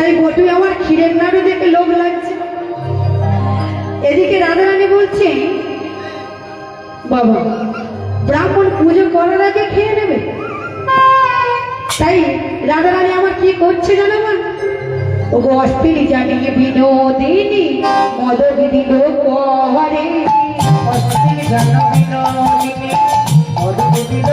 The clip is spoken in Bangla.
তাই বটু আমার ক্ষীরের নাড়ু দেখে লোভ লাগছে। এদিকে রাধারানী বলছে, বাবা ব্রাহ্মণ পুজো করার আগে খেয়ে নেবে। তাই রাধারানী আমার কি করছে জানো মা? ও গো অস্থির জানিয়ে বিনোদিনী মদ দিল পরে, অস্থির জানো বিনোদিনী মদ দিল